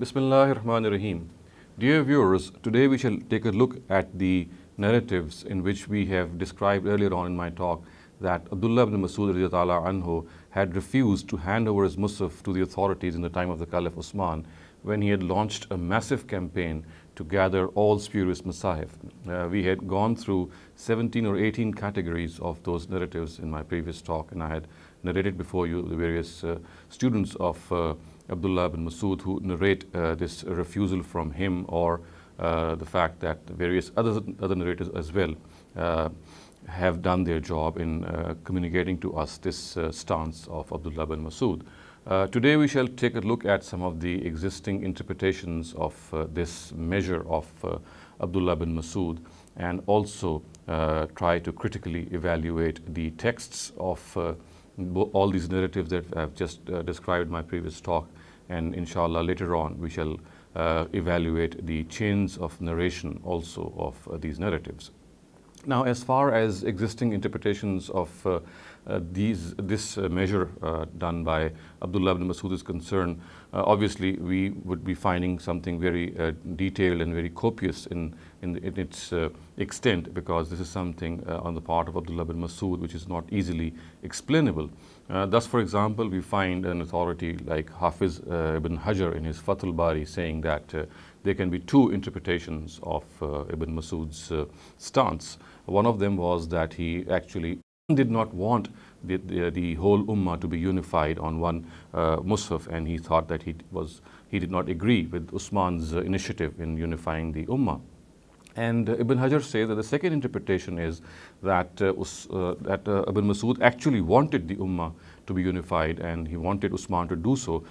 Bismillahirrahmanirrahim. Dear viewers, today we shall take a look at the narratives in which we have described earlier on in my talk that Abdullah ibn Masud radiyallahu anhu had refused to hand over his Mushaf to the authorities in the time of the Caliph Usman when he had launched a massive campaign to gather all spurious Masahif. We had gone through 17 or 18 categories of those narratives in my previous talk, and I had narrated before you the various students of Abdullah ibn Masud who narrate this refusal from him, or the fact that various other narrators as well have done their job in communicating to us this stance of Abdullah ibn Masud. Today we shall take a look at some of the existing interpretations of this measure of Abdullah ibn Masud, and also try to critically evaluate the texts of all these narratives that I've just described in my previous talk, and inshallah later on we shall evaluate the chains of narration also of these narratives. Now, as far as existing interpretations of this measure done by Abdullah ibn Masud is concerned, obviously we would be finding something very detailed and very copious in its extent, because this is something on the part of Abdullah ibn Masud which is not easily explainable. Thus, for example, we find an authority like Hafiz ibn Hajar in his Fathul Bari saying that there can be two interpretations of Ibn Masud's stance. One of them was that he actually did not want the whole Ummah to be unified on one Mushaf, and he thought that he did not agree with Usman's initiative in unifying the Ummah. And Ibn Hajar says that the second interpretation is that Ibn Masud actually wanted the Ummah to be unified, and he wanted Usman to do so.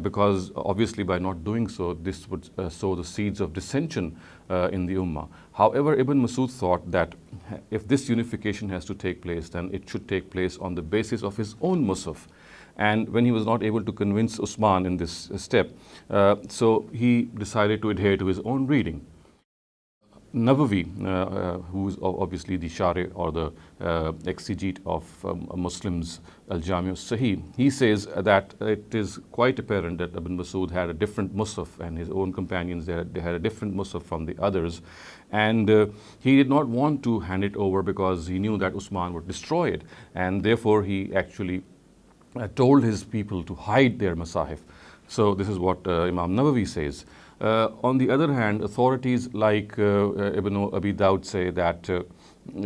Because obviously by not doing so, this would sow the seeds of dissension in the Ummah. However, Ibn Masud thought that if this unification has to take place, then it should take place on the basis of his own Mushaf. And when he was not able to convince Usman in this step, so he decided to adhere to his own reading. Nawawi, who is obviously the Shari or the exegete of Muslims, Al-Jami al-Sahih, he says that it is quite apparent that Ibn Masud had a different Mushaf, and his own companions, they had a different Mushaf from the others, and he did not want to hand it over because he knew that Usman would destroy it, and therefore he actually told his people to hide their Masahif. So this is what Imam Nawawi says. On the other hand, authorities like Ibn Abi Dawud say that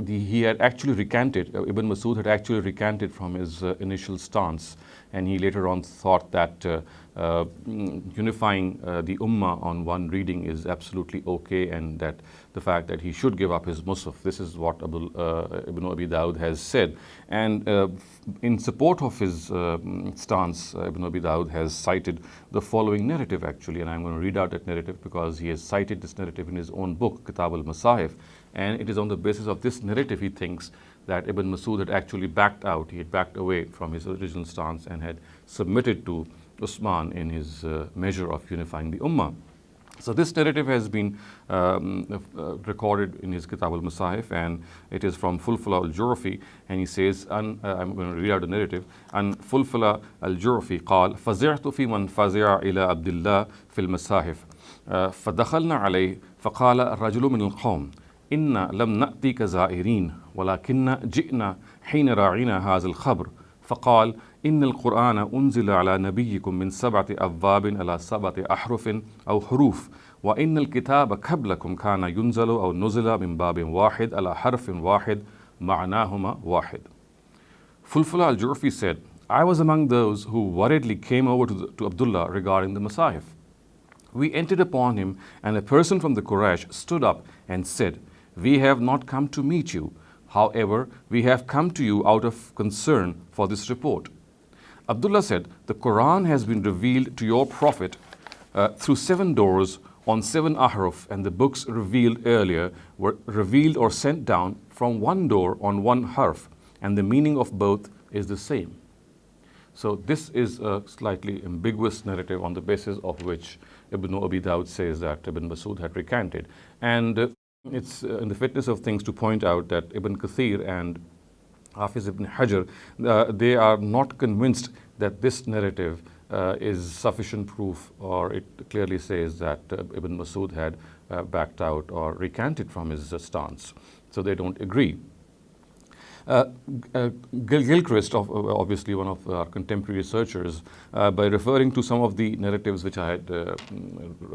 he had actually recanted, Ibn Masud had actually recanted from his initial stance, and he later on thought that unifying the Ummah on one reading is absolutely okay, and that the fact that he should give up his Mushaf. This is what Ibn Abi Dawud has said. And in support of his stance, Ibn Abi Dawud has cited the following narrative actually, and I'm going to read out that narrative because he has cited this narrative in his own book, Kitab al-Masahif, and it is on the basis of this narrative he thinks that Ibn Masud had actually backed out, he had backed away from his original stance and had submitted to Usman in his measure of unifying the Ummah. So this narrative has been recorded in his Kitab al-Masahif, and it is from Fulfula al-Jurfi, and he says, I'm going to read out the narrative, and Fulfula al-Jurfi قال فزعت في من فزع إلى عبد الله في المصاحف فدخلنا عليه فقال الرجل من القوم إن لم نأتيك زائرين ولكن جئنا حين راعينا هذا الخبر فقال إن القرآن أنزل على نبيكم من 7 أبواب على 7 أحرف أو حروف وإن الكتاب قبلكم كان ينزل أو نزل من باب واحد على حرف واحد معناهما واحد. Fulfula al-Jurfi said, I was among those who worriedly came over to Abdullah regarding the Masahif. We entered upon him, and a person from the Quraysh stood up and said, we have not come to meet you. However, we have come to you out of concern for this report. Abdullah said, the Quran has been revealed to your Prophet through 7 doors on 7 ahruf, and the books revealed earlier were revealed or sent down from 1 door on 1 harf, and the meaning of both is the same. So this is a slightly ambiguous narrative on the basis of which Ibn Abi Dawud says that Ibn Masud had recanted. And it's in the fitness of things to point out that Ibn Kathir and Hafiz ibn Hajar, they are not convinced that this narrative is sufficient proof, or it clearly says that Ibn Masud had backed out or recanted from his stance. So they don't agree. Gilchrist, obviously one of our contemporary researchers, by referring to some of the narratives which I had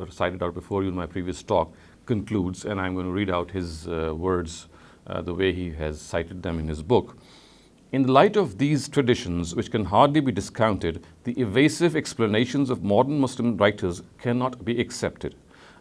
cited out before you in my previous talk, concludes, and I'm going to read out his words the way he has cited them in his book. In the light of these traditions, which can hardly be discounted, the evasive explanations of modern Muslim writers cannot be accepted.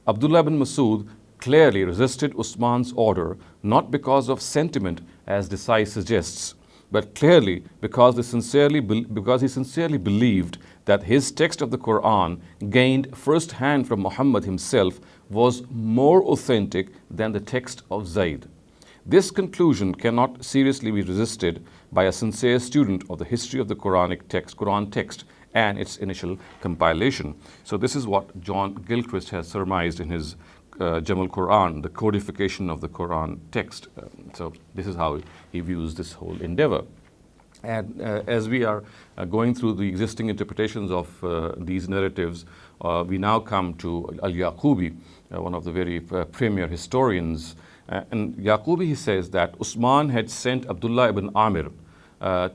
Abdullah ibn Masud clearly resisted Usman's order, not because of sentiment, as Desai suggests, but clearly because he sincerely believed that his text of the Quran, gained first hand from Muhammad himself, was more authentic than the text of Zayd. This conclusion cannot seriously be resisted by a sincere student of the history of the Quran text and its initial compilation. So this is what John Gilchrist has surmised in his Jamal Quran, the codification of the Quran text. So this is how he views this whole endeavor. And as we are going through the existing interpretations of these narratives, we now come to Al-Yaqubi, one of the very premier historians. And Yaqubi, he says that Usman had sent Abdullah ibn Amir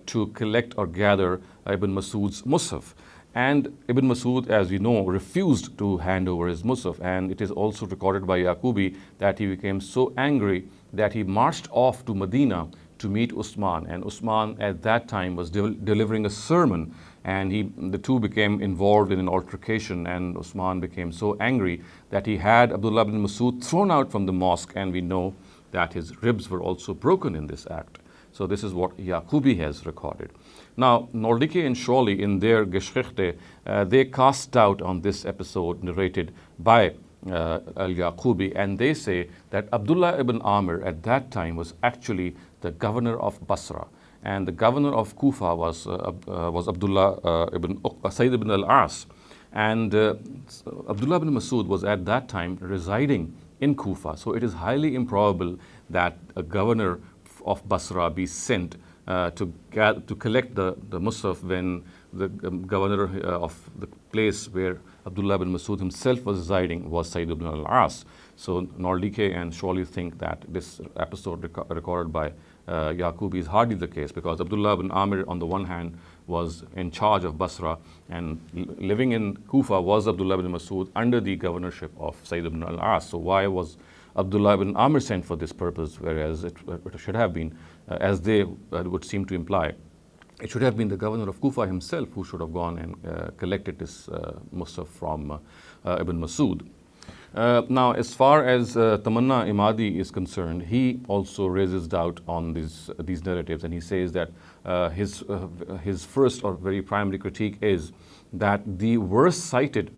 to collect or gather Ibn Masud's Mushaf. And Ibn Masud, as we know, refused to hand over his Mushaf. And it is also recorded by Yaqubi that he became so angry that he marched off to Medina to meet Usman. And Usman at that time was delivering a sermon, and the two became involved in an altercation, and Usman became so angry that he had Abdullah ibn Masud thrown out from the mosque, and we know that his ribs were also broken in this act. So this is what Yaqubi has recorded. Now, Nordike and Schawley in their Geschichte, they cast doubt on this episode narrated by Al-Yaqubi, and they say that Abdullah ibn Amr at that time was actually the governor of Basra, and the governor of Kufa was Abdullah ibn Sayyid ibn al-As, and Abdullah ibn Masud was at that time residing in Kufa. So it is highly improbable that a governor of Basra be sent to collect the Mushaf when the governor of the place where Abdullah ibn Masud himself was residing was Sayyid ibn al-As. So Nordike and Schawley think that this episode recorded by Yaqubi is hardly the case, because Abdullah ibn Amir on the one hand was in charge of Basra, and living in Kufa was Abdullah ibn Masud under the governorship of Sayyid ibn al-As. So why was Abdullah ibn Amr sent for this purpose, whereas it should have been, as they would seem to imply, it should have been the governor of Kufa himself who should have gone and collected this Mushaf from Ibn Masud. Now, as far as Tamanna Imadi is concerned, he also raises doubt on these narratives, and he says that his first or very primary critique is that the verse cited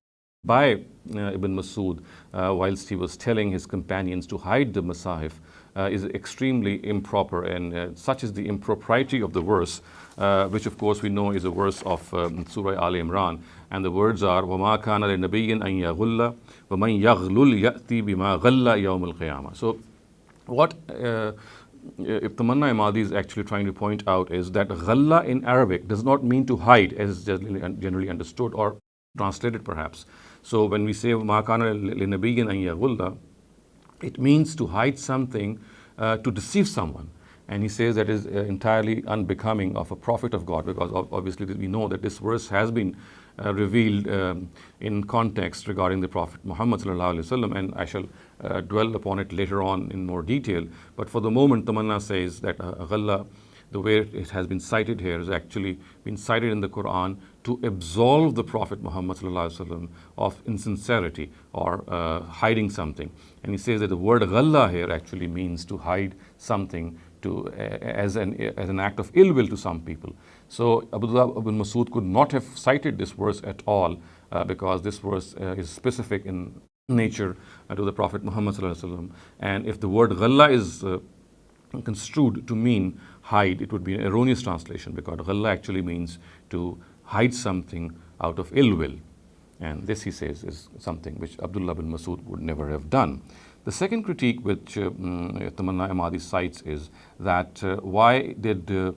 by Ibn Masud whilst he was telling his companions to hide the Masahif is extremely improper, and such is the impropriety of the verse, which of course we know is a verse of Surah Al Imran, and the words are وَمَا كَانَ لِنَبِيٍّ أَن يَغُلَّ وَمَنْ يَغْلُلْ يَأْتِي بِمَا غَلَّ يَوْمَ الْقِيَامَةِ. So what Tamanna Imadi is actually trying to point out is that ghalla in Arabic does not mean to hide, as generally understood or translated perhaps. So when we say مَا كَانَ لِنَبِيٍّ أَن يَغُلَّ, it means to hide something, to deceive someone. And he says that is entirely unbecoming of a prophet of God, because obviously we know that this verse has been revealed in context regarding the Prophet Muhammad sallallahu alaihi wasallam, and I shall dwell upon it later on in more detail. But for the moment, Tamanna says that ghalla, the way it has been cited here, has actually been cited in the Quran to absolve the Prophet Muhammad sallallahu alaihi wasallam of insincerity or hiding something. And he says that the word ghalla here actually means to hide something as an act of ill will to some people. So Abdullah ibn Masud could not have cited this verse at all, because this verse is specific in nature to the Prophet Muhammad sallallahu alaihi wasallam. And if the word ghalla is construed to mean hide, it would be an erroneous translation, because ghalla actually means to hide something out of ill will. And this, he says, is something which Abdullah ibn Masud would never have done. The second critique which Tamanna Imadi cites is that why did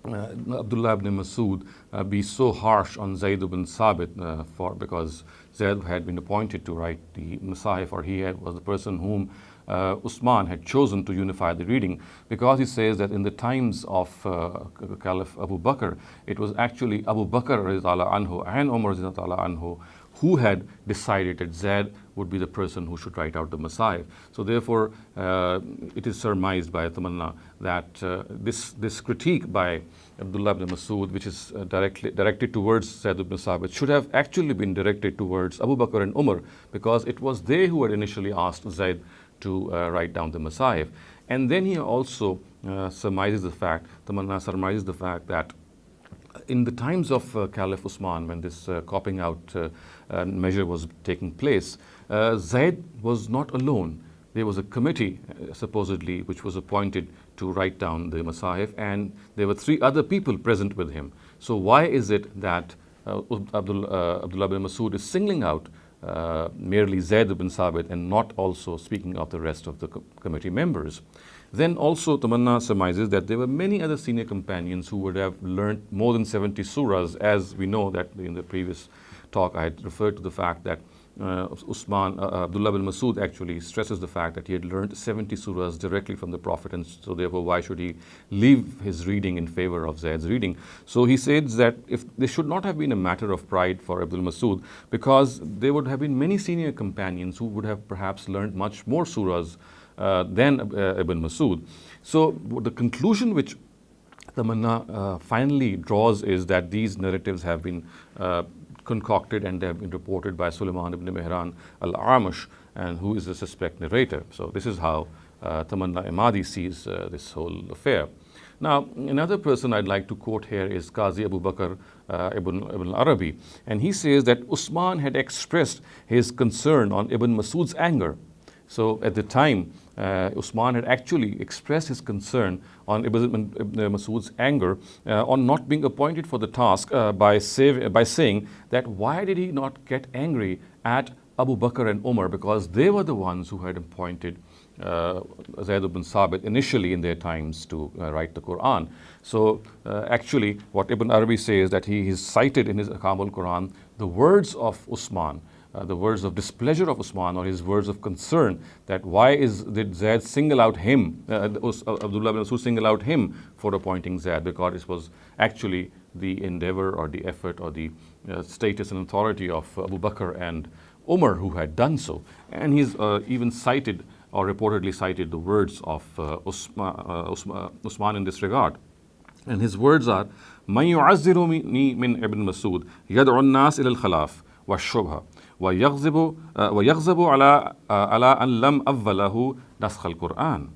Abdullah ibn Masud be so harsh on Zayd ibn Sabit because Zayd had been appointed to write the Masahif, or was the person whom Usman had chosen to unify the reading, because he says that in the times of Caliph Abu Bakr, it was actually Abu Bakr radhiyallahu anhu and Umar radhiyallahu anhu who had decided that Zayd would be the person who should write out the Masahif. So therefore, it is surmised by Tamanna that this critique by Abdullah ibn Masud, which is directed towards Zayd ibn Sabit, should have actually been directed towards Abu Bakr and Umar, because it was they who had initially asked Zayd to write down the Masahif. And then he also surmises the fact that in the times of Caliph Usman, when this copying out measure was taking place, Zayd was not alone. There was a committee, supposedly, which was appointed to write down the Masahif, and there were 3 other people present with him. So why is it that Abdullah ibn Masud is singling out merely Zayd ibn Sabit and not also speaking of the rest of the committee members? Then also Tamanna surmises that there were many other senior companions who would have learnt more than 70 surahs, as we know that in the previous talk I had referred to the fact that Abdullah ibn Masud actually stresses the fact that he had learnt 70 surahs directly from the Prophet, and so therefore why should he leave his reading in favor of Zayd's reading? So he says that if this should not have been a matter of pride for Abdul Masud, because there would have been many senior companions who would have perhaps learnt much more surahs than Ibn Masud. So the conclusion which Tamanna finally draws is that these narratives have been concocted and they have been reported by Sulaiman ibn Mihran al-Amash, and who is the suspect narrator. So this is how Tamanna Imadi sees this whole affair. Now, another person I'd like to quote here is Qazi Abu Bakr ibn Arabi, and he says that Usman had expressed his concern on Ibn Masud's anger. So at the time, Usman had actually expressed his concern on Ibn Masud's anger on not being appointed for the task by saying that why did he not get angry at Abu Bakr and Umar, because they were the ones who had appointed Zayd ibn Sabit initially in their times to write the Quran. So actually what Ibn Arabi says that he has cited in his Ahkam al-Quran the words of Usman, the words of displeasure of Usman, or his words of concern, that why did Zayd single out him, Abdullah ibn Masud single out him for appointing Zayd, because it was actually the endeavor or the effort or the status and authority of Abu Bakr and Umar who had done so. And he's even cited or reportedly cited the words of Usman in this regard. And his words are, مَنْ يُعَزِّرُنِي مِنْ Ibn Masud يَدْعُ النَّاسِ إِلَى الْخَلَافِ وَالشُّبْهَةِ ويغضب على أن لم أوله نسخ القرآن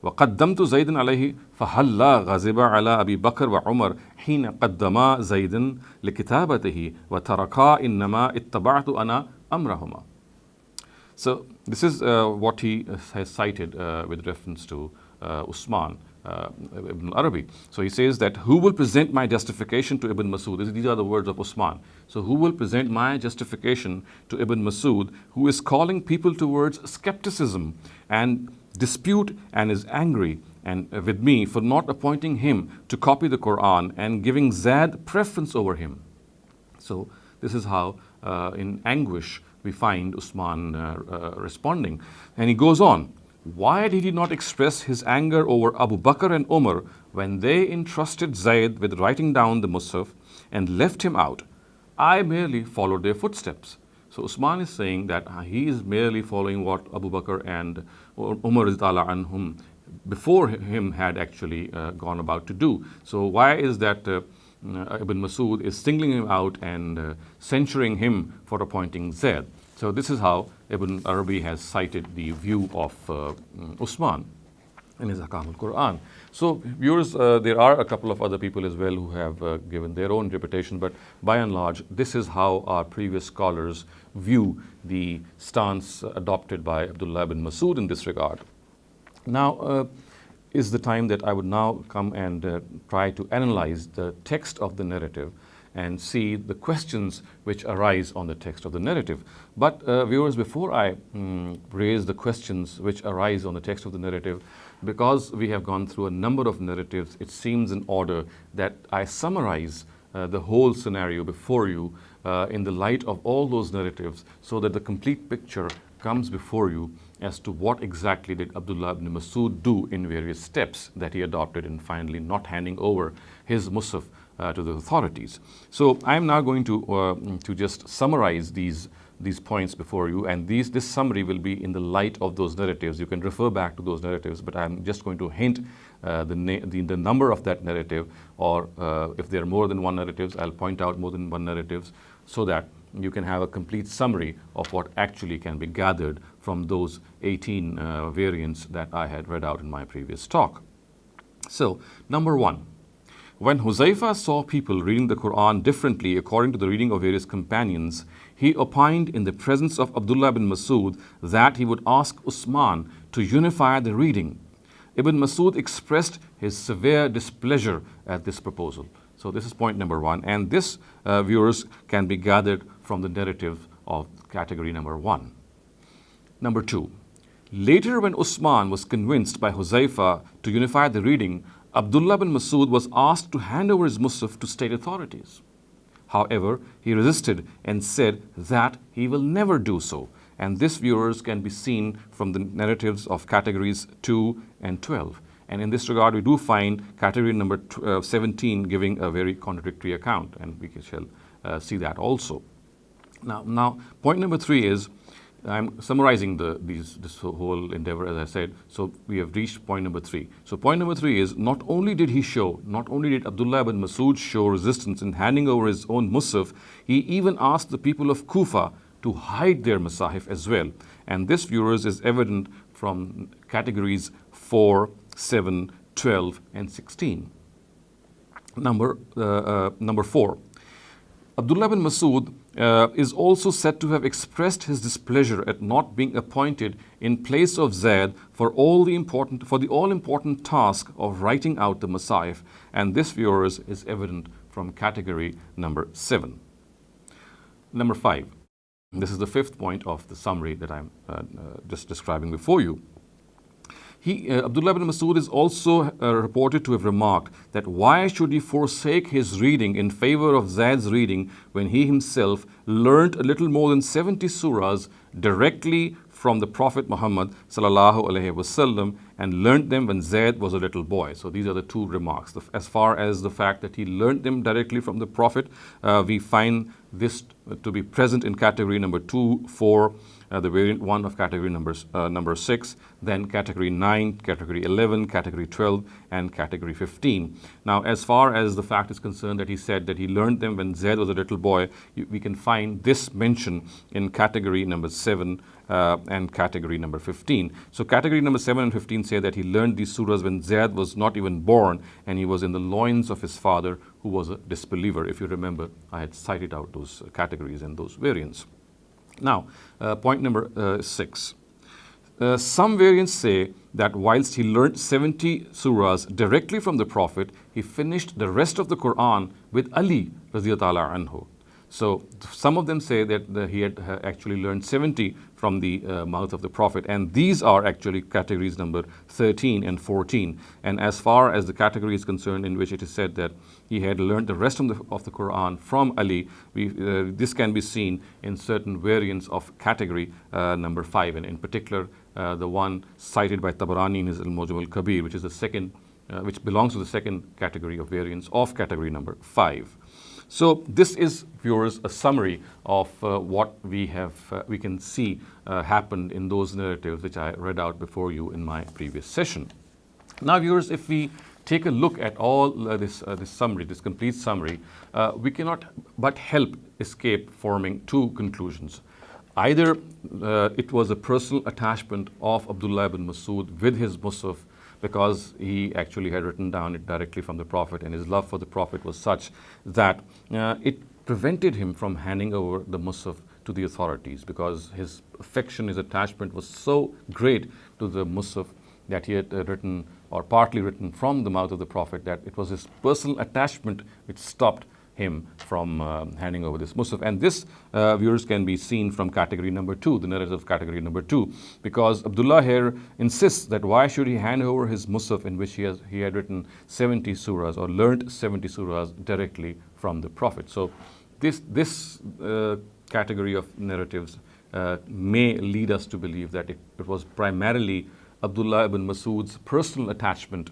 وقدمت زيد عليه فهلا غضب على أبي بكر وعمر حين قدما زيد لكتابته وتركا إنما اتبعت أنا أمرهما. So this is what he has cited with reference to Usman Ibn Arabi. So he says that who will present my justification to Ibn Masud? These are the words of Usman. So who will present my justification to Ibn Masud, who is calling people towards skepticism and dispute and is angry and with me for not appointing him to copy the Quran and giving Zayd preference over him? So this is how in anguish we find Usman responding. And he goes on, why did he not express his anger over Abu Bakr and Umar when they entrusted Zayd with writing down the Mushaf and left him out? I merely followed their footsteps. So Usman is saying that he is merely following what Abu Bakr and Umar anhum before him had actually gone about to do. So why is that Ibn Masud is singling him out and censuring him for appointing Zayd? So this is how Ibn Arabi has cited the view of Usman in his Ahkam al-Quran. So viewers, there are a couple of other people as well who have given their own interpretation, but by and large, this is how our previous scholars view the stance adopted by Abdullah ibn Masud in this regard. Now is the time that I would now come and try to analyze the text of the narrative and see the questions which arise on the text of the narrative. But viewers, before I raise the questions which arise on the text of the narrative, because we have gone through a number of narratives, it seems in order that I summarize the whole scenario before you in the light of all those narratives, so that the complete picture comes before you as to what exactly did Abdullah ibn Masud do in various steps that he adopted in finally not handing over his Mushaf to the authorities. So I am now going to just summarize these points before you, and this summary will be in the light of those narratives. You can refer back to those narratives, but I'm just going to hint the number of that narrative, or if there are more than one narratives, I'll point out more than one narratives, so that you can have a complete summary of what actually can be gathered from those 18 variants that I had read out in my previous talk. So, number one, when Huzaifa saw people reading the Quran differently according to the reading of various companions, he opined in the presence of Abdullah bin Masud that he would ask Usman to unify the reading. Ibn Masud expressed his severe displeasure at this proposal. So this is point number one, and this, viewers, can be gathered from the narrative of category number one. Number two, later when Usman was convinced by Huzaifa to unify the reading, Abdullah bin Masud was asked to hand over his Mushaf to state authorities. However, he resisted and said that he will never do so, and this, viewers, can be seen from the narratives of categories 2 and 12. And in this regard, we do find category number 17 giving a very contradictory account, and we shall see that also. Now, point number 3 is, I'm summarizing this whole endeavor, as I said. So we have reached point number 3. So point number 3 is, not only did Abdullah ibn Masud show resistance in handing over his own Mushaf, he even asked the people of Kufa to hide their Masahif as well. And this, viewers, is evident from categories 4, 7, 12, and 16. Number 4. Abdullah bin Masud is also said to have expressed his displeasure at not being appointed in place of Zayd for the all-important task of writing out the Masahif, and this, viewers, is evident from category number 7. Number 5. This is the 5th point of the summary that I'm just describing before you. Abdullah ibn Masud is also reported to have remarked that why should he forsake his reading in favor of Zayd's reading when he himself learnt a little more than 70 surahs directly from the Prophet Muhammad sallallahu alaihi wasallam and learnt them when Zayd was a little boy. So these are the 2 remarks. As far as the fact that he learnt them directly from the Prophet, we find this to be present in category number 2, 4, the variant 1 of category number 6, then category 9, category 11, category 12, and category 15. Now, as far as the fact is concerned that he said that he learned them when Zayd was a little boy, we can find this mention in category number 7 and category number 15. So category number 7 and 15 say that he learned these surahs when Zayd was not even born and he was in the loins of his father, who was a disbeliever. If you remember, I had cited out those categories and those variants. Now, point number 6. Some variants say that whilst he learnt 70 surahs directly from the Prophet, he finished the rest of the Quran with Ali radiyallahu anhu. So some of them say that he had actually learned 70 from the mouth of the Prophet, and these are actually categories number 13 and 14. And as far as the category is concerned in which it is said that he had learned the rest of the Quran from Ali, this can be seen in certain variants of category number 5, and in particular the one cited by Tabarani in his Al-Mawrid al-Kabir, which is the second, which belongs to the second category of variants of category number 5. So this is, viewers, a summary of what we can see happened in those narratives which I read out before you in my previous session. Now, viewers, if we take a look at all this summary, this complete summary, we cannot but help escape forming 2 conclusions. Either it was a personal attachment of Abdullah ibn Masud with his Mushaf, because he actually had written down it directly from the Prophet, and his love for the Prophet was such that it prevented him from handing over the Mushaf to the authorities, because his affection, his attachment was so great to the Mushaf that he had written, or partly written from the mouth of the Prophet, that it was his personal attachment which stopped him from handing over this Mushaf. And this, viewers, can be seen from category number 2, the narrative category number 2, because Abdullah here insists that why should he hand over his Mushaf in which he had written 70 surahs or learnt 70 surahs directly from the Prophet. So this category of narratives may lead us to believe that it was primarily Abdullah ibn Masud's personal attachment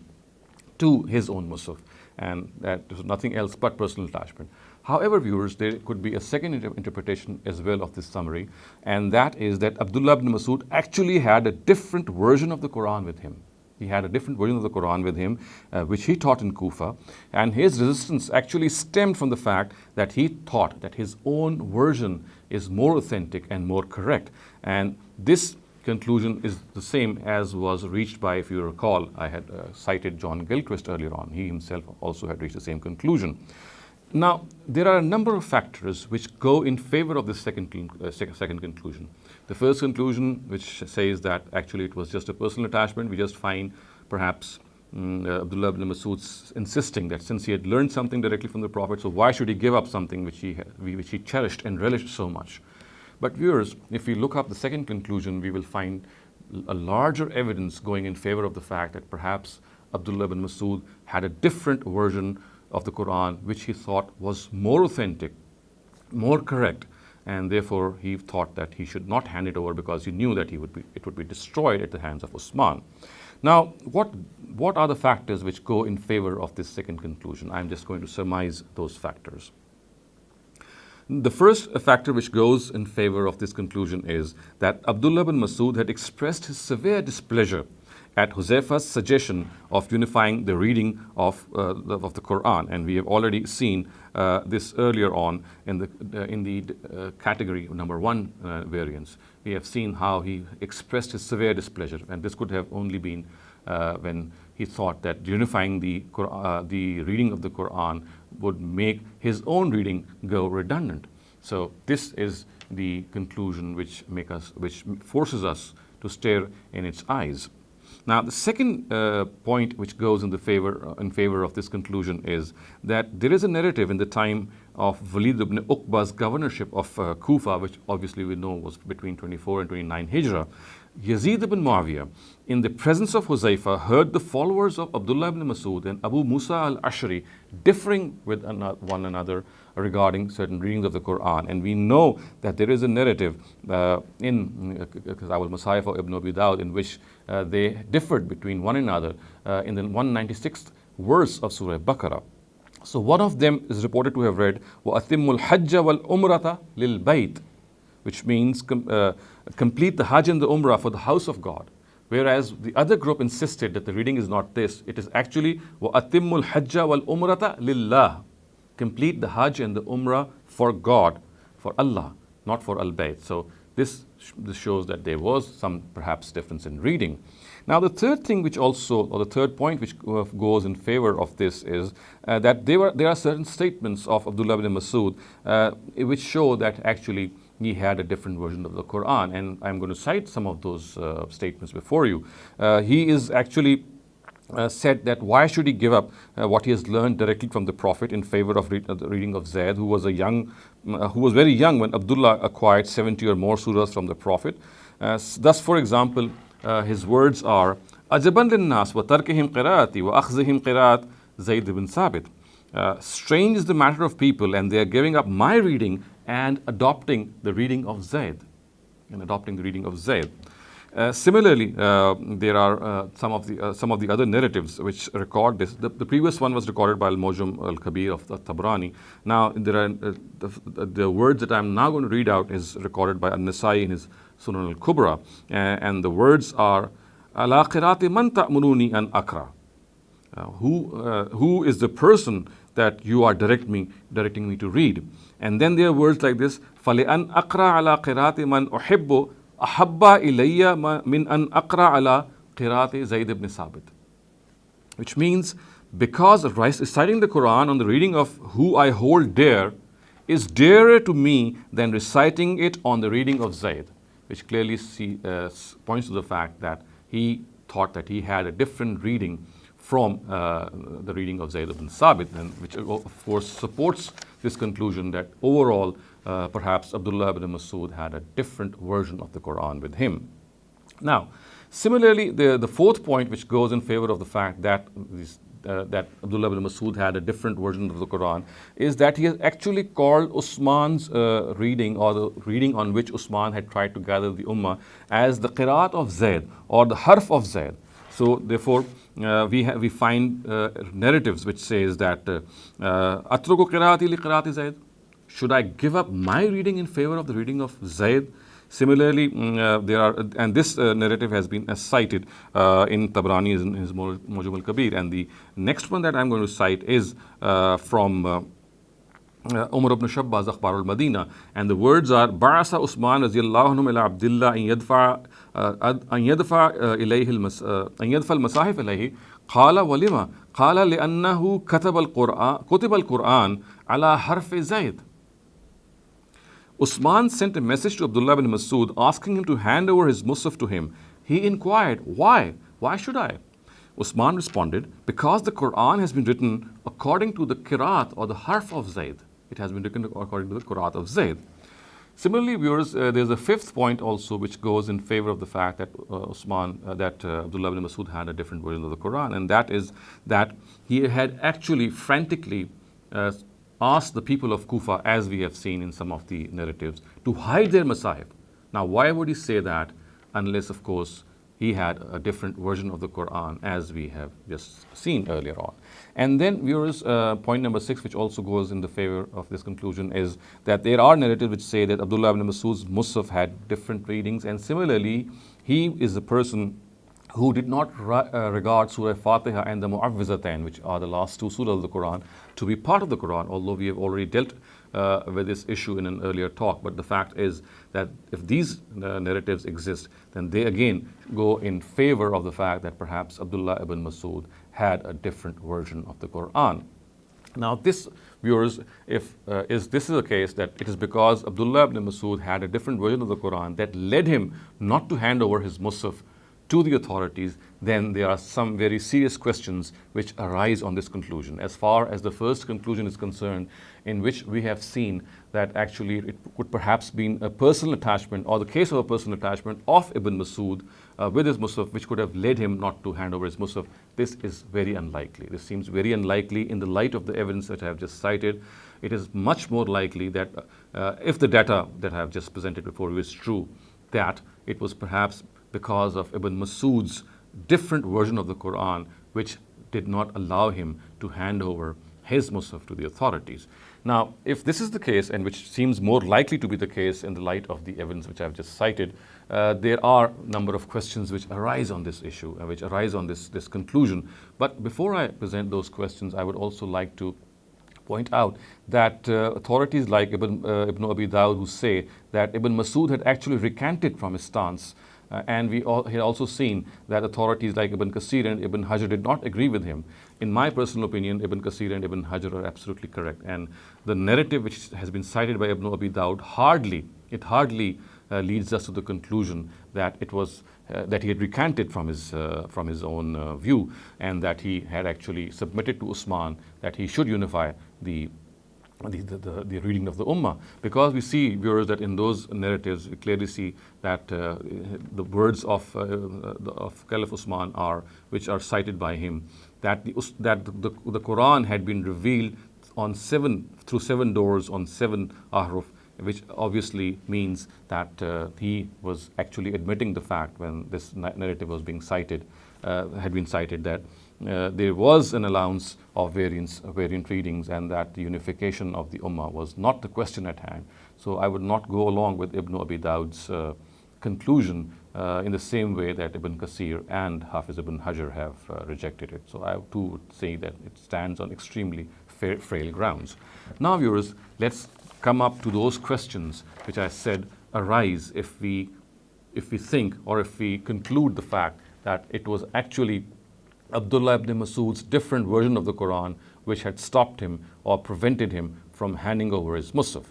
to his own Mushaf, and that was nothing else but personal attachment. However, viewers, there could be a second interpretation as well of this summary, and that is that Abdullah ibn Masud actually had a different version of the Quran with him. He had a different version of the Quran with him, which he taught in Kufa, and his resistance actually stemmed from the fact that he thought that his own version is more authentic and more correct. And this conclusion is the same as was reached by, if you recall, I had cited John Gilchrist earlier on. He himself also had reached the same conclusion. Now, there are a number of factors which go in favor of this second conclusion. The first conclusion, which says that actually it was just a personal attachment, we just find perhaps Abdullah ibn Masud insisting that since he had learned something directly from the Prophet, so why should he give up something which he cherished and relished so much? But viewers, if we look up the second conclusion, we will find a larger evidence going in favor of the fact that perhaps Abdullah ibn Masud had a different version of the Quran which he thought was more authentic, more correct, and therefore he thought that he should not hand it over because he knew that it would be destroyed at the hands of Usman. Now, what are the factors which go in favor of this second conclusion? I'm just going to surmise those factors. The first factor which goes in favor of this conclusion is that Abdullah ibn Masud had expressed his severe displeasure at Huzaifa's suggestion of unifying the reading of the Quran, and we have already seen this earlier on in the category number 1 variance. We have seen how he expressed his severe displeasure, and this could have only been when he thought that unifying the reading of the Quran would make his own reading go redundant. So this is the conclusion which forces us to stare in its eyes. Now, the second point which goes in favor of this conclusion is that there is a narrative in the time of Walid ibn Uqba's governorship of Kufa, which obviously we know was between 24 and 29 Hijrah. Yazid ibn Muawiyah, in the presence of Huzaifa, heard the followers of Abdullah ibn Masud and Abu Musa al-Ashri differing with one another regarding certain readings of the Quran. And we know that there is a narrative in Kitab al-Masahif of Ibn Abi Dawud in which they differed between one another in the 196th verse of Surah Baqarah. So one of them is reported to have read, وَأَتِمُّ الْحَجَّ وَالْأُمْرَةَ لِلْبَيْتِ, which means complete the Hajj and the Umrah for the house of God. Whereas the other group insisted that the reading is not this. It is actually وَأَتِمُّ الْحَجَّ وَالْأُمْرَةَ لِلَّهِ. Complete the Hajj and the Umrah for God, for Allah, not for Al-Bayt. So this shows that there was some perhaps difference in reading. Now, the third thing which also, or the third point which goes in favor of this is that there are certain statements of Abdullah ibn Masud which show that actually he had a different version of the Quran, and I'm going to cite some of those statements before you. He is actually said that why should he give up what he has learned directly from the Prophet in favor of the reading of Zayd, who was very young when Abdullah acquired 70 or more surahs from the Prophet. Thus, for example, his words are Ajaban linnas wa tarkihim qiraati wa akhzihim qiraat Zayd ibn Sabit. Strange is the matter of people, and they are giving up my reading and adopting the reading of Zayd. Similarly, there are some of the other narratives which record this. The previous one was recorded by Al-Mawjam al-Kabir of the Tabrani. Now, there are the words that I'm now going to read out is recorded by An-Nasai in his Sunan al-Kubra, and the words are Ala qirati man ta'muruni an akra. Who is the person that you are directing me to read? And then there are words like this: Fali an akra ala qirati man uhibbu ahabba ilayya min an akra ala qirati Zayd ibn Sabit. Which means, because reciting the Quran on the reading of who I hold dear is dearer to me than reciting it on the reading of Zayd, which clearly points to the fact that he thought that he had a different reading from the reading of Zayd ibn Sabit, and which of course supports this conclusion that overall perhaps Abdullah ibn Masud had a different version of the Quran with him. Now, similarly, the fourth point which goes in favor of the fact that that Abdullah ibn Masud had a different version of the Quran is that he has actually called Usman's reading, or the reading on which Usman had tried to gather the Ummah, as the Qiraat of Zayd, or the Harf of Zayd. So therefore, we find narratives which says that Atruku qiraati li qiraati Zayd. Should I give up my reading in favor of the reading of Zayd? Similarly, there are, and this narrative has been cited in Tabrani in his Mujam al-Kabir, and the next one that I'm going to cite is from Umar ibn Shabbaz Akhbar al-Madina, and the words are Ba'asa Usman radiyallahu anhu ila Abdullah an yadfa al-masahif ilayhi qala walima qala li'annahu kutiba al-Quran ala harf Zayd. Usman sent a message to Abdullah ibn Masud asking him to hand over his Mushaf to him. He inquired, why? Why should I? Usman responded, because the Quran has been written according to the Qiraat, or the Harf of Zayd. It has been written according to the Qiraat of Zayd. Similarly, viewers, there's a fifth point also which goes in favor of the fact that Abdullah ibn Masud had a different version of the Quran, and that is that he had actually frantically asked the people of Kufa, as we have seen in some of the narratives, to hide their Masahib. Now, why would he say that unless, of course, he had a different version of the Quran, as we have just seen earlier on. And then, viewers, point number 6, which also goes in the favor of this conclusion, is that there are narratives which say that Abdullah ibn Masud's Mushaf had different readings, and similarly, he is the person who did not regard Surah Fatiha and the Mu'awwizatain, which are the last two surahs of the Quran, to be part of the Quran, although we have already dealt with this issue in an earlier talk. But the fact is that if these narratives exist, then they again go in favor of the fact that perhaps Abdullah ibn Masud had a different version of the Quran. Now this, viewers, if this is the case, that it is because Abdullah ibn Masud had a different version of the Quran that led him not to hand over his Mushaf to the authorities, then there are some very serious questions which arise on this conclusion. As far as the first conclusion is concerned, in which we have seen that actually it could perhaps be a personal attachment, or the case of a personal attachment of Ibn Masud with his Mushaf, which could have led him not to hand over his Mushaf. This is very unlikely. This seems very unlikely in the light of the evidence that I have just cited. It is much more likely that if the data that I have just presented before you is true, that it was perhaps because of Ibn Masud's different version of the Quran, which did not allow him to hand over his Mushaf to the authorities. Now, if this is the case, and which seems more likely to be the case in the light of the evidence which I have just cited, there are a number of questions which arise on this issue, which arise on this conclusion. But before I present those questions, I would also like to point out that authorities like Ibn Abi Dawud, who say that Ibn Masud had actually recanted from his stance, and we had also seen that authorities like Ibn Kathir and Ibn Hajar did not agree with him. In my personal opinion, Ibn Kathir and Ibn Hajar are absolutely correct, and the narrative which has been cited by Ibn Abi Dawud hardly leads us to the conclusion that it was that he had recanted from his own view, and that he had actually submitted to Usman that he should unify the reading of the Ummah, because we see, viewers, that in those narratives we clearly see that the words of Caliph Usman which are cited by him, that the Quran had been revealed through seven doors on seven ahruf, which obviously means that he was actually admitting the fact, when this narrative was being cited, had been cited, that there was an allowance of variant readings, and that the unification of the Ummah was not the question at hand. So I would not go along with Ibn Abi Dawud's conclusion in the same way that Ibn Kathir and Hafiz Ibn Hajar have rejected it. So I too would say that it stands on extremely frail grounds. Now, viewers, let's come up to those questions which I said arise if we think, or if we conclude the fact that it was actually Abdullah ibn Masud's different version of the Quran which had stopped him or prevented him from handing over his Mushaf.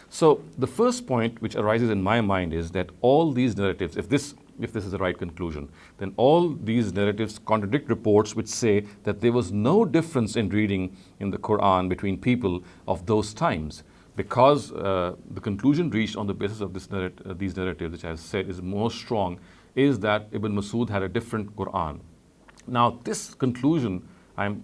So the first point which arises in my mind is that all these narratives, if this if this is the right conclusion, then all these narratives contradict reports which say that there was no difference in reading in the Quran between people of those times. Because the conclusion reached on the basis of these narratives, which I said is more strong, is that Ibn Masud had a different Quran. Now, this conclusion,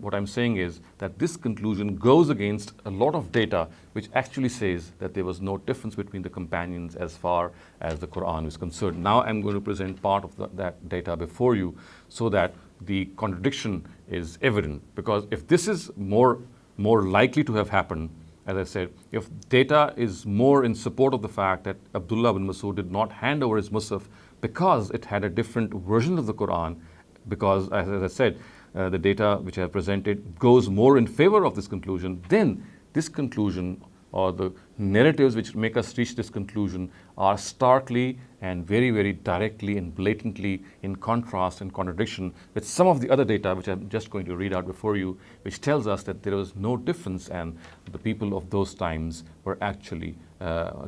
what I'm saying is that this conclusion goes against a lot of data which actually says that there was no difference between the companions as far as the Quran is concerned. Now I'm going to present part of that data before you so that the contradiction is evident. Because if this is more likely to have happened, as I said, if data is more in support of the fact that Abdullah ibn Masud did not hand over his Mushaf because it had a different version of the Quran, because as I said, the data which I have presented goes more in favor of this conclusion, then this conclusion or the narratives which make us reach this conclusion are starkly and very, very directly and blatantly in contrast and contradiction with some of the other data which I'm just going to read out before you, which tells us that there was no difference and the people of those times were actually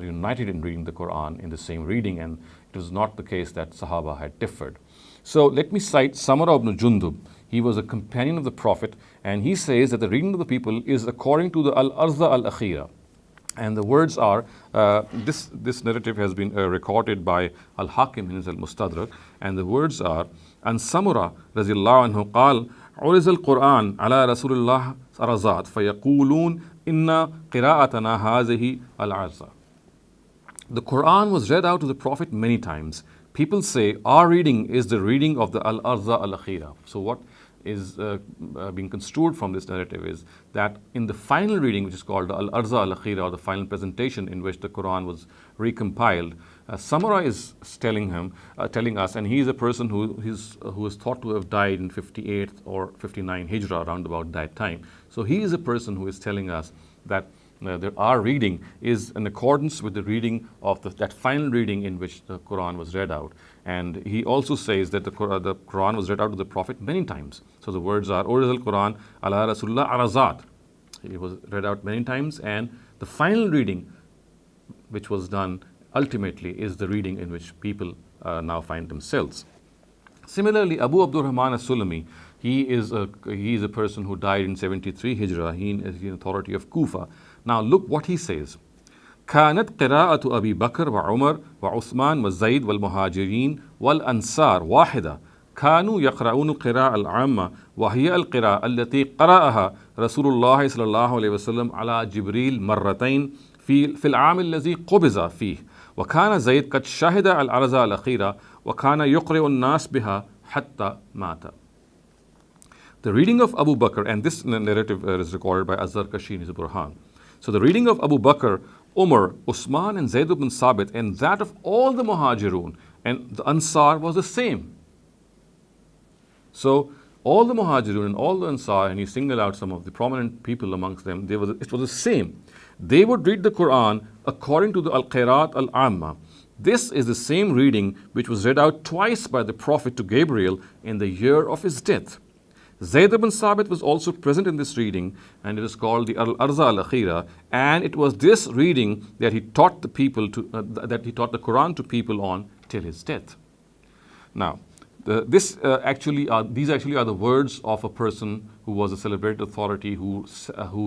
united in reading the Quran in the same reading, and it was not the case that Sahaba had differed. So let me cite Samura ibn Jundub. He was a companion of the Prophet, and he says that the reading of the people is according to the Al-Arza Al-Akhira. And the words are, this narrative has been recorded by Al-Hakim in his Al-Mustadrak, and the words are, An Samura raziyallahu anhu qal, عرض القرآن على رسول الله أرزات فيقولون إن قراءتنا هذه العرزة. The Quran was read out to the Prophet many times. People say our reading is the reading of the Al-Arza Al-Akhira. So what is being construed from this narrative is that in the final reading, which is called the Al-Arza Al-Akhira, or the final presentation in which the Quran was recompiled, Samura is telling us, and he is a person who is thought to have died in 58 or 59 Hijrah, around about that time. So he is a person who is telling us that our reading is in accordance with the reading of that final reading in which the Quran was read out. And he also says that the Quran was read out to the Prophet many times. So the words are, Urizal Quran ala Rasulullah arazat. It was read out many times, and the final reading which was done ultimately is the reading in which people now find themselves. Similarly, Abu Abdurrahman as-Sulami, he is a person who died in 73 Hijrah. He is the authority of Kufa. Now look what he says. كانت قراءة أبي بكر وعمر وعثمان وزيد والمهاجرين والأنصار واحدة. كانوا يقرؤون القراءة العامة وهي القراءة التي قرأها رسول الله صلى الله عليه وسلم على جبريل مرتين في العام الذي قبض فيه. وكان زيد قد شهد العرضة الأخيرة وكان يقرئ الناس بها حتى مات. The reading of Abu Bakr, and this narrative is recorded by Az-Zarkashi in his Burhan. So the reading of Abu Bakr, Umar, Usman and Zayd ibn Sabit, and that of all the Muhajirun and the Ansar was the same. So all the Muhajirun and all the Ansar, and he singled out some of the prominent people amongst them, it was the same. They would read the Quran according to the Al-Qiraat Al-Amma. This is the same reading which was read out twice by the Prophet to Gabriel in the year of his death. Zayd ibn Sabit was also present in this reading, and it is called the Al-Arza Al-Akhira, and it was this reading that he taught the Quran to people on till his death. Now, these actually are the words of a person who was a celebrated authority who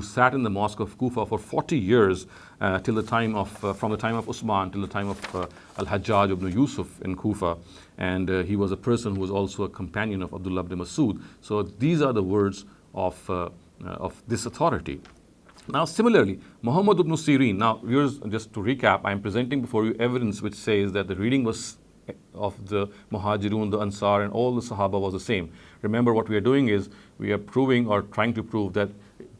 sat in the mosque of Kufa for 40 years from the time of Usman till the time of Al-Hajjaj ibn Yusuf in Kufa, and he was a person who was also a companion of Abdullah ibn Masud. So these are the words of this authority. Now similarly, Muhammad ibn Sirin. Now viewers, just to recap, I am presenting before you evidence which says that the reading was of the Muhajirun, the Ansar and all the Sahaba was the same. Remember, what we are doing is we are proving or trying to prove that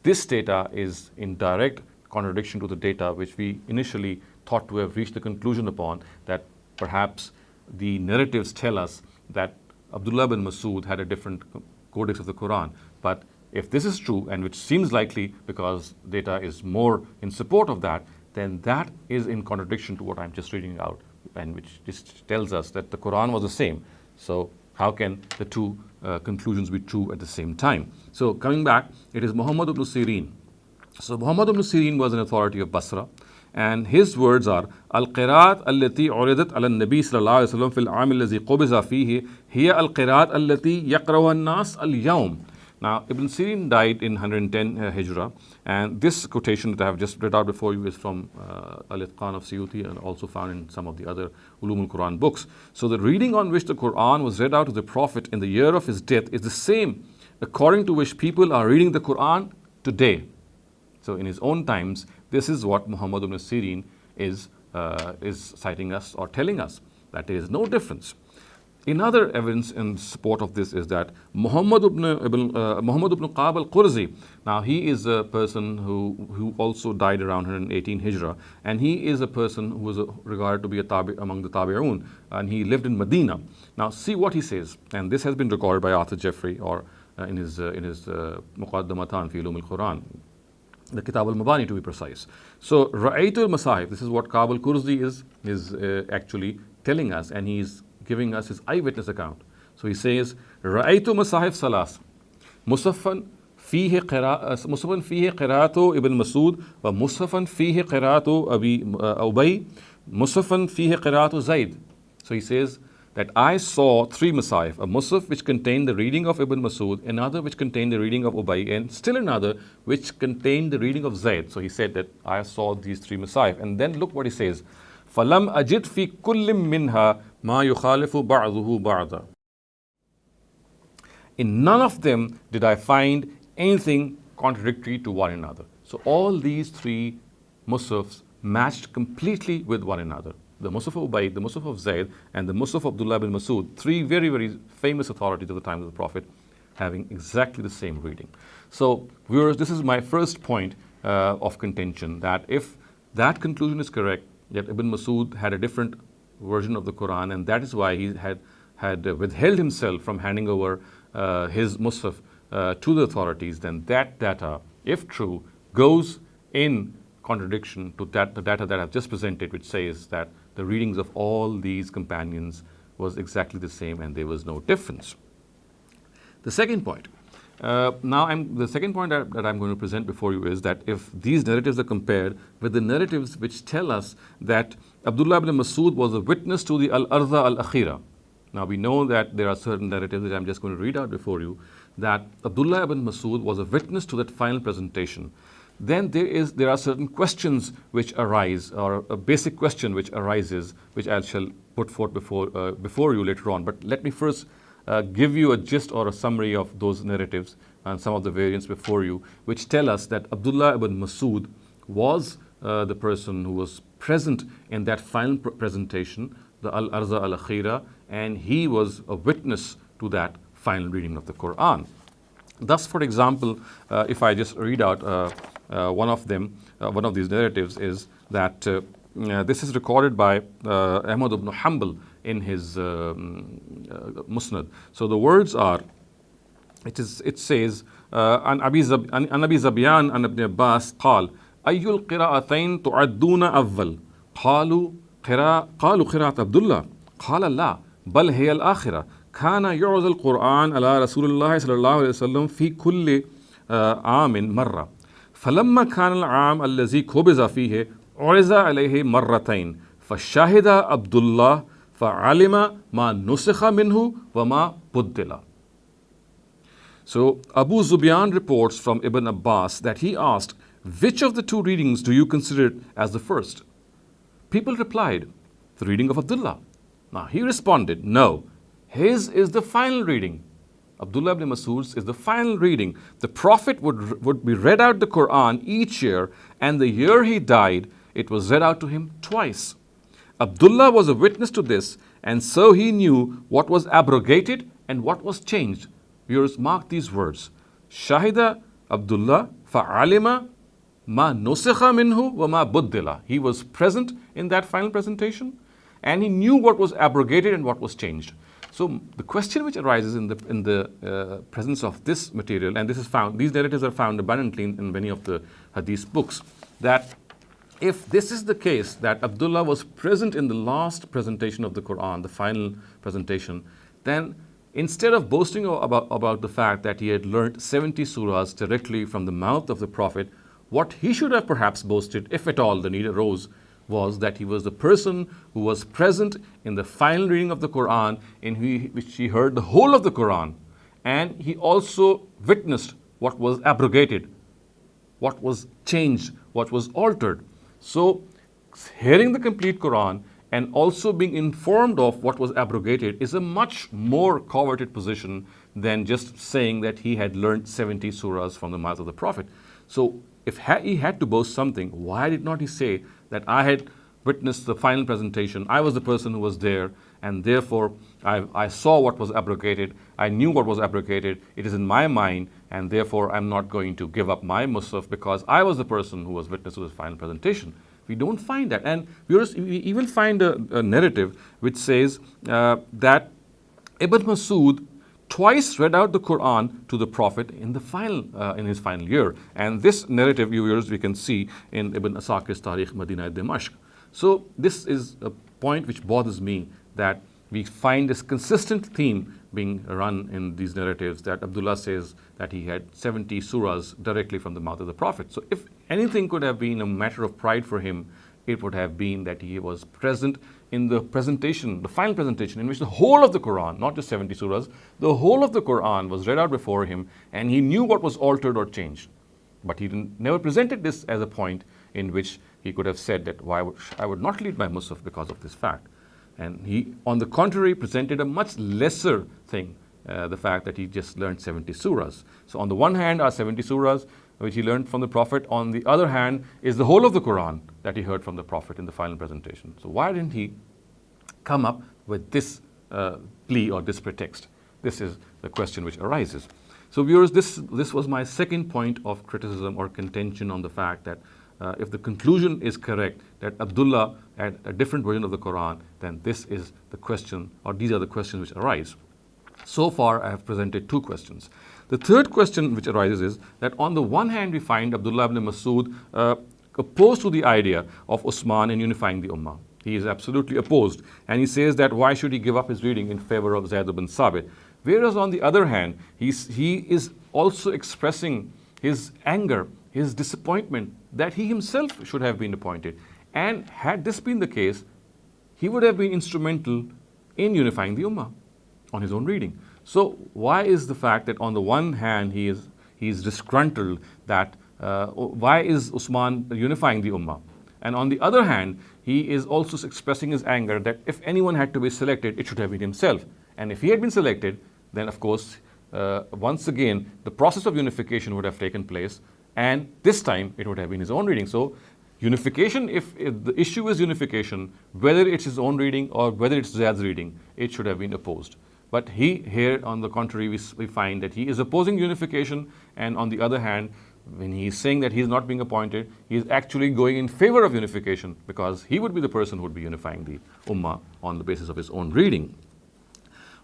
this data is in direct contradiction to the data which we initially thought to have reached the conclusion upon, that perhaps the narratives tell us that Abdullah bin Masud had a different codex of the Quran. But if this is true, and which seems likely because data is more in support of that, then that is in contradiction to what I'm just reading out, and which just tells us that the Quran was the same. So how can the two conclusions be true at the same time? So coming back, it is Muhammad ibn Sirin. So Muhammad ibn Sirin was an authority of Basra, And his words are, Al-Qiraat allati uridat ala nabi sallallahu alayhi wa sallam fil aam allazi qubiza fihi hiya al-Qiraat allati yaqra'uha an-nas al-yawm. Now, Ibn Sirin died in 110 Hijrah, and this quotation that I have just read out before you is from Al-Itqan of Suyuti and also found in some of the other Ulum al-Quran books. So the reading on which the Quran was read out to the Prophet in the year of his death is the same according to which people are reading the Quran today. So in his own times, this is what Muhammad ibn Sirin is citing us or telling us, that there is no difference. Another evidence in support of this is that Muhammad ibn Qab al-Qurzi, now he is a person who also died around 118 Hijrah, and he is a person who was regarded to be among the Tabi'un, and he lived in Medina. Now see what he says, and this has been recorded by Arthur Jeffrey, or in his Muqaddamatan fi Ulum al-Quran, the Kitab al-Mabani to be precise. So Ra'aytul Masahib, this is what Qab al-Qurzi is actually telling us, and he's giving us his eyewitness account. So he says, Ra'aytu Masahib Salas, Mushafan fihi qira'atu Ibn Masud, wa Mushafan fihi qira'atu Ubay, Mushafan fihi qira'atu Zayd. So he says that I saw three Masahib, a Mushaf which contained the reading of Ibn Masud, another which contained the reading of Ubay, and still another which contained the reading of Zayd. So he said that I saw these three Masahib. And then look what he says, فَلَمْ أَجِدْ فِي كُلٍّ مِّنْهَا مَا يُخَالِفُ بَعْضُهُ بَعْضًا. In none of them did I find anything contradictory to one another. So all these three Mushafs matched completely with one another. The Mushaf of Ubay, the Mushaf of Zayd, and the Mushaf of Abdullah bin Masud, three very, very famous authorities of the time of the Prophet, having exactly the same reading. So viewers, this is my first point of contention, that if that conclusion is correct, that Ibn Masud had a different version of the Quran, and that is why he had withheld himself from handing over his Mushaf to the authorities, then that data, if true, goes in contradiction to the data that I've just presented, which says that the readings of all these companions was exactly the same and there was no difference. The second point. The second point that I'm going to present before you is that if these narratives are compared with the narratives which tell us that Abdullah ibn Masud was a witness to the Al-Arza Al-Akhira. Now we know that there are certain narratives that I'm just going to read out before you, that Abdullah ibn Masud was a witness to that final presentation. Then there are certain questions which arise, or a basic question which arises, which I shall put forth before you later on. But let me first give you a gist or a summary of those narratives and some of the variants before you, which tell us that Abdullah ibn Masud was the person who was present in that final presentation, the Al-Arza Al-Akhira, and he was a witness to that final reading of the Quran. Thus, for example, if I just read out one of these narratives, is that this is recorded by Ahmed ibn Hanbal in his Musnad. So the words are, it says, عن أبي زبيان عن ابن عباس قال أي القراءتين تعدون أول قالوا قراءة عبد الله قال لا بل هي الآخرة كان يعرض القرآن على رسول الله صلى الله عليه وسلم في كل عام مرة فلما كان العام الذي قبض فيه عرض عليه مرتين فشهد عبد الله فعلم ما نسخ منه وما بدل. So Abu Zubyan reports from Ibn Abbas that he asked, which of the two readings do you consider as the first? People replied, the reading of Abdullah. Now he responded, no, his is the final reading. Abdullah ibn Masud's is the final reading. The Prophet would be read out the Quran each year, and the year he died, it was read out to him twice. Abdullah was a witness to this, and so he knew what was abrogated and what was changed. Viewers, mark these words. Shahida Abdullah fa'alima ma nusikha minhu wa ma buddila. He was present in that final presentation, and he knew what was abrogated and what was changed. So the question which arises in the presence of this material, and these narratives are found abundantly in many of the hadith books, that if this is the case, that Abdullah was present in the last presentation of the Quran, the final presentation, then instead of boasting about the fact that he had learnt 70 surahs directly from the mouth of the Prophet, What he should have perhaps boasted, if at all the need arose, was that he was the person who was present in the final reading of the Quran, in which he heard the whole of the Quran, and he also witnessed what was abrogated, what was changed, what was altered. So, hearing the complete Quran and also being informed of what was abrogated is a much more coveted position than just saying that he had learned 70 surahs from the mouth of the Prophet. So, if he had to boast something, why did not he say that I had witnessed the final presentation, I was the person who was there, and therefore I saw what was abrogated, I knew what was abrogated, it is in my mind, and therefore I'm not going to give up my Mushaf because I was the person who was witness to the final presentation. We don't find that. And we even find a narrative which says that Ibn Masud twice read out the Quran to the Prophet in his final year. And this narrative, viewers, we can see in Ibn Asakir's Tarikh Madinah Dimashq. So this is a point which bothers me, that we find this consistent theme being run in these narratives, that Abdullah says that he had 70 surahs directly from the mouth of the Prophet. So if anything could have been a matter of pride for him, it would have been that he was present in the presentation, the final presentation, in which the whole of the Quran, not just 70 surahs, the whole of the Quran was read out before him, and he knew what was altered or changed. But he never presented this as a point in which he could have said that I would not lead my Mushaf because of this fact. And he, on the contrary, presented a much lesser thing, the fact that he just learned 70 surahs. So on the one hand are 70 surahs, which he learned from the Prophet. On the other hand is the whole of the Quran that he heard from the Prophet in the final presentation. So why didn't he come up with this plea or this pretext? This is the question which arises. So viewers, this was my second point of criticism or contention on the fact that if the conclusion is correct, that Abdullah had a different version of the Quran, then this is the question, or these are the questions which arise. So far, I have presented two questions. The third question which arises is that on the one hand, we find Abdullah ibn Masud opposed to the idea of Usman in unifying the Ummah. He is absolutely opposed. And he says that why should he give up his reading in favor of Zayd ibn Sabit? Whereas on the other hand, he is also expressing his anger, his disappointment that he himself should have been appointed. And had this been the case, he would have been instrumental in unifying the Ummah on his own reading. So why is the fact that on the one hand he is disgruntled that why is Usman unifying the Ummah? And on the other hand, he is also expressing his anger that if anyone had to be selected, it should have been himself. And if he had been selected, then of course, once again, the process of unification would have taken place, and this time it would have been his own reading. So unification, if the issue is unification, whether it's his own reading or whether it's Zayd's reading, it should have been opposed. But here, on the contrary, we find that he is opposing unification, and on the other hand, when he is saying that he is not being appointed, he is actually going in favor of unification, because he would be the person who would be unifying the Ummah on the basis of his own reading.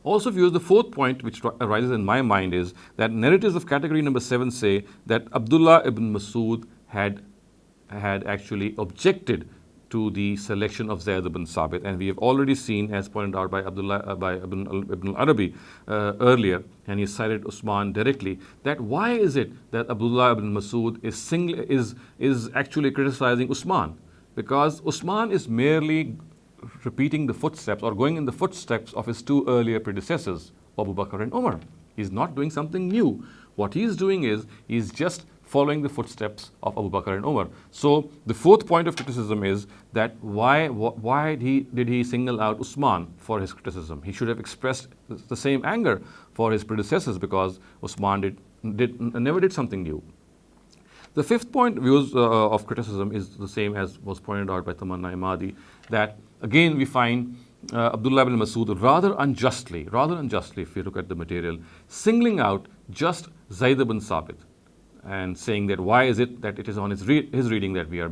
Also, viewers, the fourth point which arises in my mind is that narratives of category number 7 say that Abdullah ibn Masud had actually objected to the selection of Zayd ibn Sabit, and we have already seen, as pointed out by Ibn Arabi earlier, and he cited Usman directly, that why is it that Abdullah ibn Masud is actually criticizing Usman? Because Usman is merely repeating the footsteps or going in the footsteps of his two earlier predecessors, Abu Bakr and Umar. He's not doing something new. What he's doing is he's just following the footsteps of Abu Bakr and Umar. So the fourth point of criticism is that why did he single out Usman for his criticism? He should have expressed the same anger for his predecessors, because Usman never did something new. The fifth point of criticism is the same as was pointed out by Tamanna Imadi, that again we find Abdullah ibn Masud rather unjustly, if you look at the material, singling out just Zayd ibn Sabit and saying that why is it that it is on his reading that we are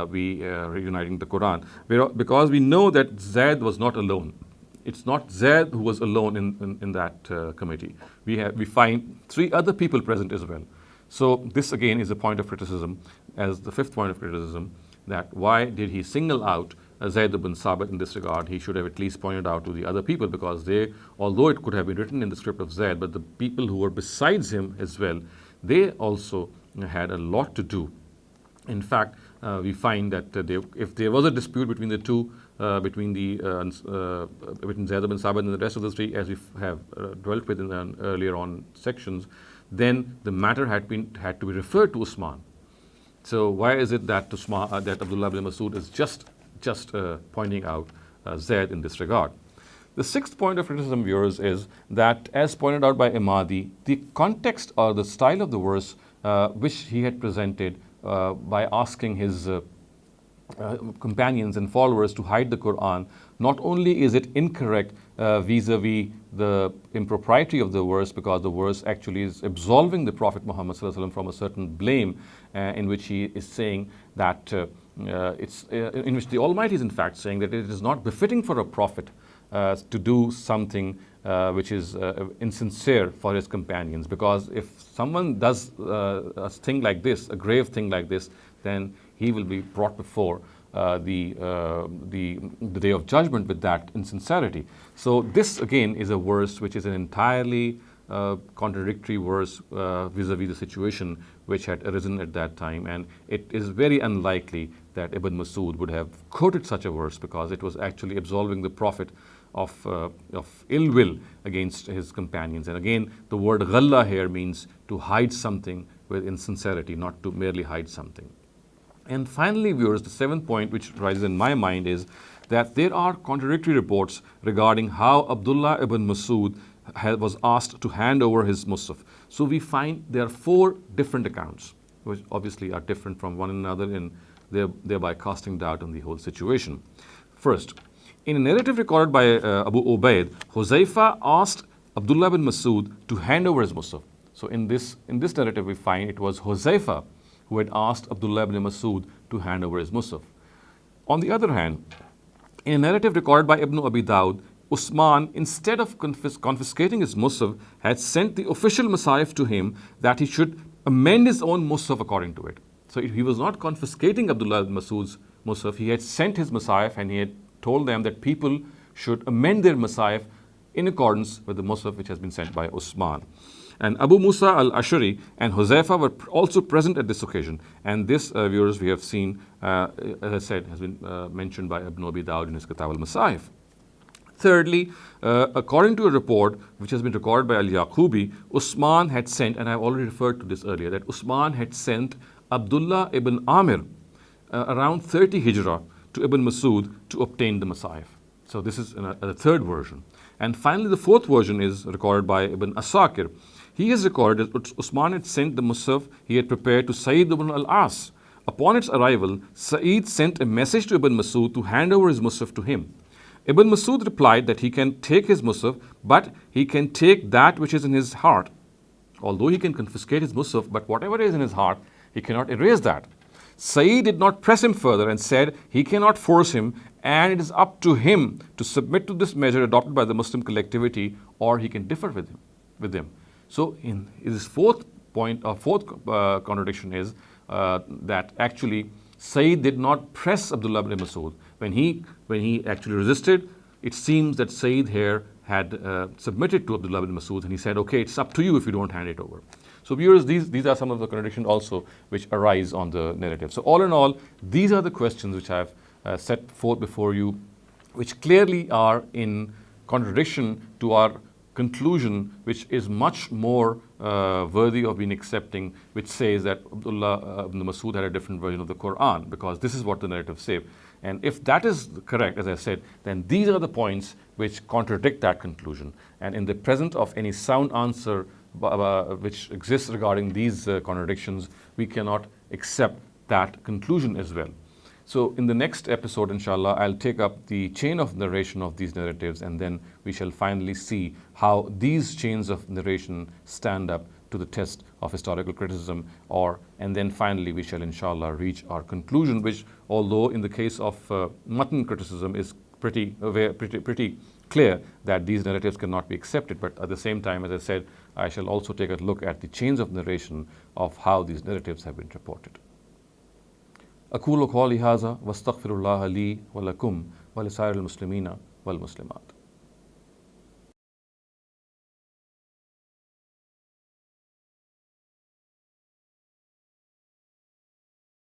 reuniting the Quran, because we know that Zayd was not alone. It's not Zayd who was alone in that committee. We find three other people present as well. So this again is a point of criticism, as the fifth point of criticism, that why did he single out Zayd ibn Sabit in this regard? He should have at least pointed out to the other people, because they, although it could have been written in the script of Zayd, but the people who were besides him as well, they also had a lot to do In fact, we find that if there was a dispute between the two, between Zayd bin Sabit and the rest of the three, as we have dwelt with in the earlier on sections, then the matter had to be referred to Usman. So why is it that that Abdullah ibn Masud is just pointing out Zayd in this regard? The sixth point of criticism, viewers, is that, as pointed out by Imadi, the context or the style of the verse which he had presented by asking his companions and followers to hide the Quran, not only is it incorrect vis-a-vis the impropriety of the verse, because the verse actually is absolving the Prophet Muhammad ﷺ from a certain blame, in which he is saying that in which the Almighty is in fact saying that it is not befitting for a prophet to do something which is insincere for his companions, because if someone does a thing like this, a grave thing like this, then he will be brought before the day of judgment with that insincerity. So this again is a verse which is an entirely contradictory verse vis-a-vis the situation which had arisen at that time, and it is very unlikely that Ibn Masud would have quoted such a verse, because it was actually absolving the Prophet of ill will against his companions. And again, the word ghalla here means to hide something with insincerity, not to merely hide something. And finally, viewers, the seventh point which rises in my mind is that there are contradictory reports regarding how Abdullah ibn Masud was asked to hand over his Mushaf. So we find there are four different accounts, which obviously are different from one another, and thereby casting doubt on the whole situation. First, in a narrative recorded by Abu Ubaid, Huzaifa asked Abdullah ibn Masud to hand over his Mushaf. So in this narrative, we find it was Huzaifa who had asked Abdullah ibn Masud to hand over his Mushaf. On the other hand, in a narrative recorded by Ibn Abi Dawud, Usman, instead of confiscating his Mushaf, had sent the official Musaf to him that he should amend his own Mushaf according to it. So he was not confiscating Abdullah ibn Masud's Mushaf, he had sent his Musaf and he had told them that people should amend their Musaf in accordance with the Mushaf which has been sent by Usman. And Abu Musa al-Ashari and Huzaifa were also present at this occasion. And this, viewers, we have seen, as I said, has been mentioned by Ibn Abi Dawud in his Kitab al-Masahif. Thirdly, according to a report which has been recorded by Al-Yaqubi, Usman had sent, and I've already referred to this earlier, that Usman had sent Abdullah ibn Amir around 30 Hijrah to Ibn Masud to obtain the Musaf. So this is a third version. And finally, the fourth version is recorded by Ibn Asakir. He has recorded that Usman had sent the Mushaf he had prepared to Sayyid ibn al-As. Upon its arrival, Sayyid sent a message to Ibn Masud to hand over his Mushaf to him. Ibn Masud replied that he can take his Mushaf, but he can take that which is in his heart. Although he can confiscate his Mushaf, but whatever is in his heart, he cannot erase that. Sayyid did not press him further and said he cannot force him, and it is up to him to submit to this measure adopted by the Muslim collectivity, or he can differ with them. So in his fourth contradiction is that actually Sayyid did not press Abdullah ibn Masud. When he actually resisted, it seems that Sayyid here had submitted to Abdullah ibn Masud, and he said, okay, it's up to you if you don't hand it over. So viewers, these are some of the contradictions also which arise on the narrative. So all in all, these are the questions which I have set forth before you, which clearly are in contradiction to our conclusion, which is much more worthy of being accepting, which says that Abdullah ibn Masud had a different version of the Quran, because this is what the narrative says. And if that is correct, as I said, then these are the points which contradict that conclusion. And in the presence of any sound answer which exists regarding these contradictions, we cannot accept that conclusion as well. So in the next episode, inshallah, I'll take up the chain of narration of these narratives, and then we shall finally see how these chains of narration stand up to the test of historical criticism, and then finally we shall inshallah reach our conclusion, which, although in the case of matn criticism is pretty clear that these narratives cannot be accepted, but at the same time, as I said, I shall also take a look at the chains of narration of how these narratives have been reported. أقول قولي هذا واستغفر الله لي ولكم ولسائر المسلمين والمسلمات.